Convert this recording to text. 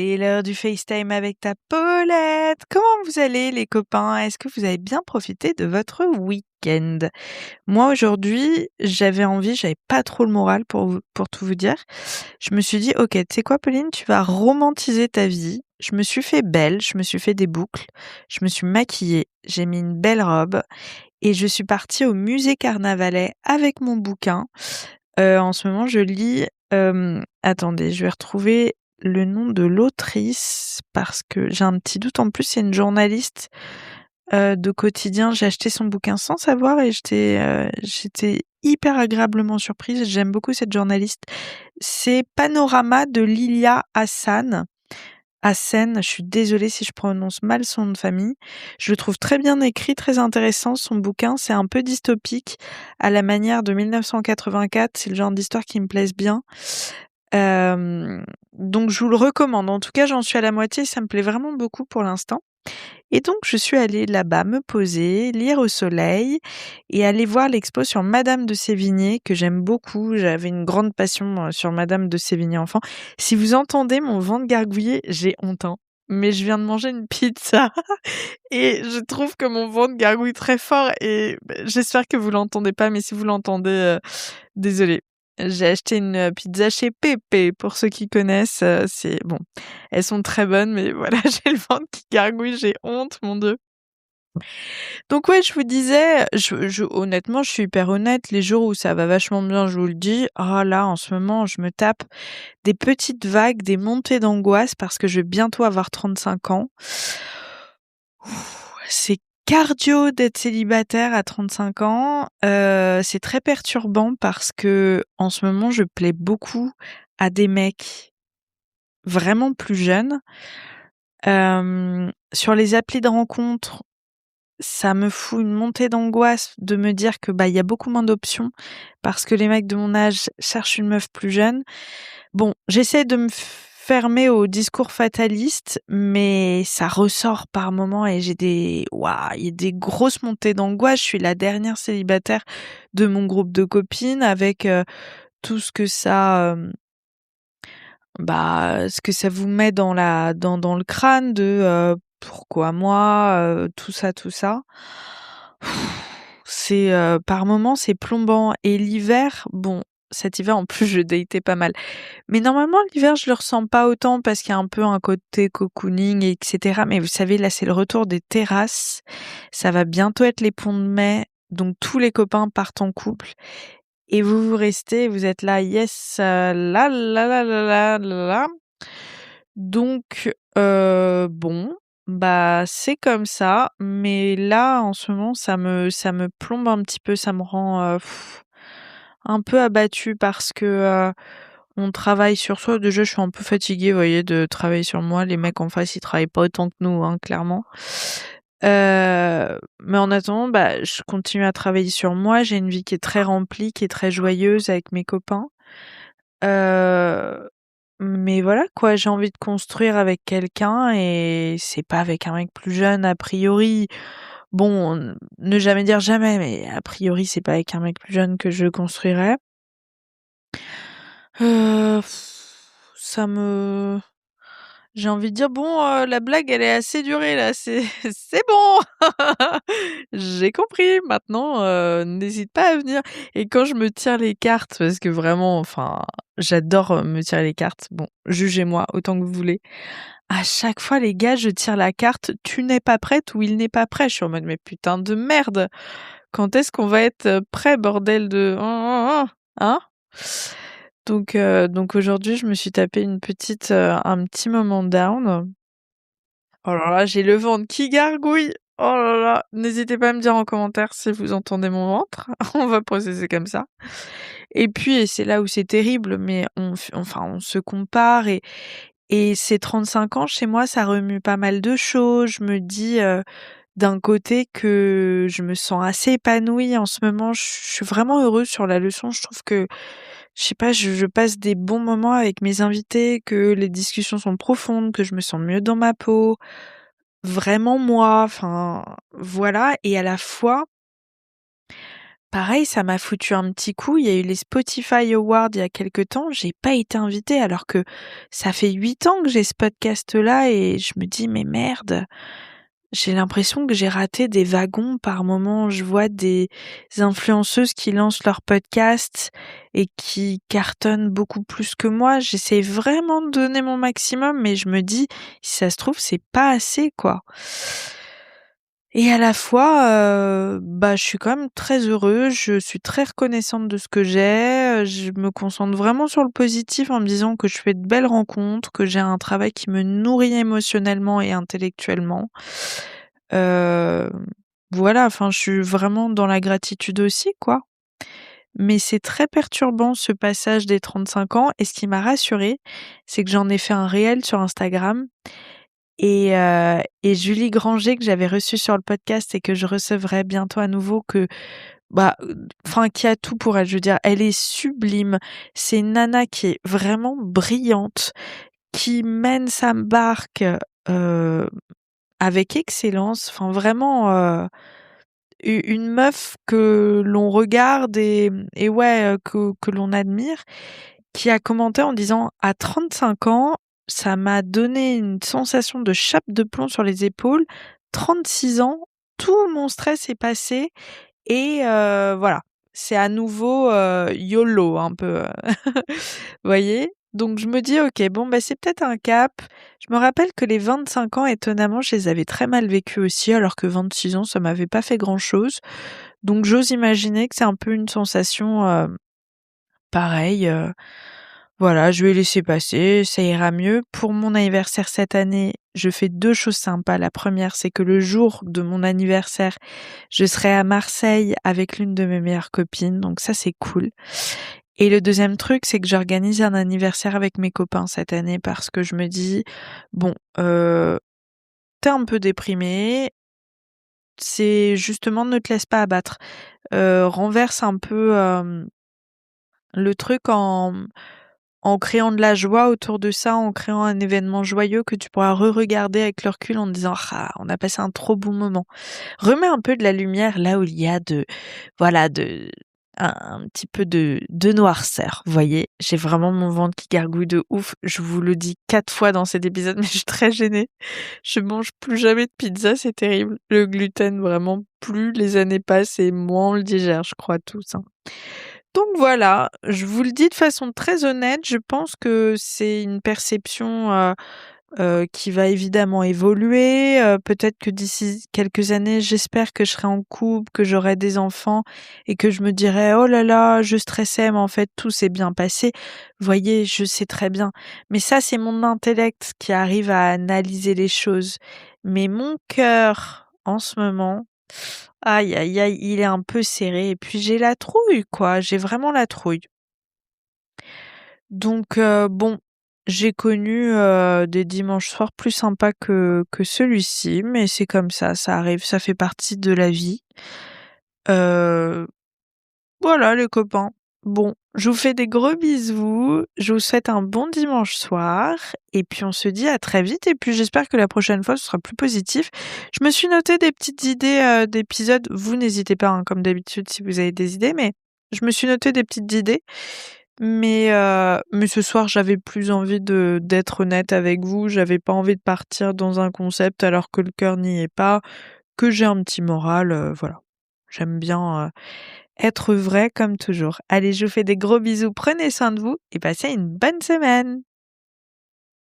c'est l'heure du FaceTime avec ta Paulette. Comment vous allez les copains? Est-ce que vous avez bien profité de votre week-end? Moi aujourd'hui, j'avais pas trop le moral pour tout vous dire. Je me suis dit, ok, tu sais quoi Pauline, tu vas romantiser ta vie. Je me suis fait belle, je me suis fait des boucles, je me suis maquillée, j'ai mis une belle robe et je suis partie au musée Carnavalet avec mon bouquin. En ce moment, je lis. Attendez, je vais retrouver le nom de l'autrice parce que j'ai un petit doute. En plus, c'est une journaliste de quotidien. J'ai acheté son bouquin sans savoir et j'étais hyper agréablement surprise. J'aime beaucoup cette journaliste. C'est Panorama de Lilia Hassan. Hassen, je suis désolée si je prononce mal son nom de famille. Je le trouve très bien écrit, très intéressant. Son bouquin, c'est un peu dystopique, à la manière de 1984. C'est le genre d'histoire qui me plaise bien. Donc je vous le recommande. En tout cas, j'en suis à la moitié, ça me plaît vraiment beaucoup pour l'instant. Et donc, je suis allée là-bas me poser, lire au soleil et aller voir l'expo sur Madame de Sévigné que j'aime beaucoup. J'avais une grande passion sur Madame de Sévigné enfant. Si vous entendez mon ventre gargouiller, j'ai honte, hein. Mais je viens de manger une pizza et je trouve que mon ventre gargouille très fort et j'espère que vous l'entendez pas, mais si vous l'entendez, désolée. J'ai acheté une pizza chez Pépé, pour ceux qui connaissent, c'est bon, elles sont très bonnes, mais voilà, j'ai le ventre qui gargouille, j'ai honte, mon Dieu. Donc ouais, je vous disais, honnêtement, je suis hyper honnête, les jours où ça va vachement bien, je vous le dis, oh là, en ce moment, je me tape des petites vagues, des montées d'angoisse parce que je vais bientôt avoir 35 ans. C'est cardio d'être célibataire à 35 ans. C'est très perturbant parce que en ce moment, je plais beaucoup à des mecs vraiment plus jeunes. Sur les applis de rencontres, ça me fout une montée d'angoisse de me dire que il y a beaucoup moins d'options parce que les mecs de mon âge cherchent une meuf plus jeune. Bon, j'essaie de me fermer au discours fataliste, mais ça ressort par moments et il y a des grosses montées d'angoisse. Je suis la dernière célibataire de mon groupe de copines avec tout ce que ce que ça vous met dans dans le crâne de pourquoi moi, tout ça, tout ça. C'est par moments c'est plombant et l'hiver, bon, cet hiver en plus je datais pas mal. Mais normalement l'hiver je le ressens pas autant parce qu'il y a un peu un côté cocooning etc. Mais vous savez là c'est le retour des terrasses. Ça va bientôt être les ponts de mai, donc tous les copains partent en couple et vous restez, vous êtes là, yes, là là là là là là. Donc bon, c'est comme ça, mais là en ce moment ça me plombe un petit peu, ça me rend un peu abattue parce que on travaille sur soi. Déjà, je suis un peu fatiguée, vous voyez, de travailler sur moi. Les mecs en face, ils travaillent pas autant que nous, hein, clairement. Mais en attendant, je continue à travailler sur moi. J'ai une vie qui est très remplie, qui est très joyeuse avec mes copains. Mais voilà, quoi, j'ai envie de construire avec quelqu'un et c'est pas avec un mec plus jeune, a priori. Bon, ne jamais dire jamais, mais a priori, c'est pas avec un mec plus jeune que je construirais. Heu, ça me j'ai envie de dire: «Bon, la blague, elle est assez durée là, c'est c'est bon! J'ai compris, maintenant, n'hésite pas à venir» et quand je me tire les cartes, parce que vraiment, enfin, j'adore, me tirer les cartes, bon, jugez-moi autant que vous voulez. À chaque fois, les gars, je tire la carte: «Tu n'es pas prête» ou «Il n'est pas prêt». Je suis en mode: «Mais putain de merde! Quand est-ce qu'on va être, prêt, bordel de hein?» Donc aujourd'hui, je me suis tapé un petit moment down. Oh là là, j'ai le ventre qui gargouille. Oh là là, n'hésitez pas à me dire en commentaire si vous entendez mon ventre. On va processer comme ça. Et c'est là où c'est terrible, mais on se compare et ces 35 ans chez moi, ça remue pas mal de choses. Je me dis d'un côté que je me sens assez épanouie en ce moment. Je suis vraiment heureuse sur la leçon. Je trouve que je sais pas, je passe des bons moments avec mes invités, que les discussions sont profondes, que je me sens mieux dans ma peau, vraiment moi, enfin voilà. Et à la fois, pareil, ça m'a foutu un petit coup. Il y a eu les Spotify Awards il y a quelque temps. J'ai pas été invitée alors que ça fait 8 ans que j'ai ce podcast-là et je me dis, mais merde, j'ai l'impression que j'ai raté des wagons par moment. Je vois des influenceuses qui lancent leur podcast et qui cartonnent beaucoup plus que moi. J'essaie vraiment de donner mon maximum, mais je me dis, si ça se trouve, c'est pas assez, quoi. Et à la fois, je suis quand même très heureuse, je suis très reconnaissante de ce que j'ai, je me concentre vraiment sur le positif en me disant que je fais de belles rencontres, que j'ai un travail qui me nourrit émotionnellement et intellectuellement. Heu, voilà, enfin, je suis vraiment dans la gratitude aussi, quoi. Mais c'est très perturbant ce passage des 35 ans et ce qui m'a rassurée, c'est que j'en ai fait un réel sur Instagram et Julie Granger que j'avais reçue sur le podcast et que je recevrai bientôt à nouveau qui a tout pour elle. Je veux dire, elle est sublime. C'est une nana qui est vraiment brillante, qui mène sa barque, heu, avec excellence. Enfin vraiment, une meuf que l'on regarde et ouais, que l'on admire, qui a commenté en disant: «À 35 ans, ça m'a donné une sensation de chape de plomb sur les épaules. 36 ans, tout mon stress est passé et voilà, c'est à nouveau, YOLO un peu, Vous voyez? Donc je me dis: «OK, bon, c'est peut-être un cap». Je me rappelle que les 25 ans, étonnamment, je les avais très mal vécus aussi, alors que 26 ans, ça m'avait pas fait grand-chose. Donc j'ose imaginer que c'est un peu une sensation, pareille, voilà, je vais laisser passer, ça ira mieux. Pour mon anniversaire cette année, je fais 2 choses sympas. La première, c'est que le jour de mon anniversaire, je serai à Marseille avec l'une de mes meilleures copines, donc ça, c'est cool. Et le deuxième truc, c'est que j'organise un anniversaire avec mes copains cette année parce que je me dis: «Bon, tu un peu déprimé, c'est justement ne te laisse pas abattre. Renverse un peu, le truc en créant de la joie autour de ça, en créant un événement joyeux que tu pourras re-regarder avec le recul en te disant: «Ah, on a passé un trop bon moment». Remets un peu de la lumière là où il y a de un petit peu de noirceur, vous voyez? J'ai vraiment mon ventre qui gargouille de ouf. Je vous le dis 4 fois dans cet épisode, mais je suis très gênée. Je mange plus jamais de pizza, c'est terrible. Le gluten, vraiment, plus les années passent et moins on le digère, je crois tous, hein. Donc voilà, je vous le dis de façon très honnête, je pense que c'est une perception, qui va évidemment évoluer, peut-être que d'ici quelques années, j'espère que je serai en couple, que j'aurai des enfants et que je me dirai: «Oh là là, je stressais, mais en fait tout s'est bien passé». Vous voyez, je sais très bien. Mais ça, c'est mon intellect qui arrive à analyser les choses. Mais mon cœur, en ce moment, aïe aïe aïe, il est un peu serré et puis j'ai la trouille quoi, j'ai vraiment la trouille. Donc bon, j'ai connu, des dimanches soirs plus sympas que celui-ci, mais c'est comme ça arrive, ça fait partie de la vie. Heu, voilà les copains. Bon, je vous fais des gros bisous, je vous souhaite un bon dimanche soir et puis on se dit à très vite et puis j'espère que la prochaine fois ce sera plus positif. Je me suis noté des petites idées, d'épisodes, vous n'hésitez pas, hein, comme d'habitude si vous avez des idées, mais je me suis noté des petites idées mais ce soir, j'avais plus envie d'être honnête avec vous. J'avais pas envie de partir dans un concept alors que le cœur n'y est pas, que j'ai un petit moral, voilà. J'aime bien, être vraie comme toujours. Allez, je vous fais des gros bisous, prenez soin de vous et passez une bonne semaine.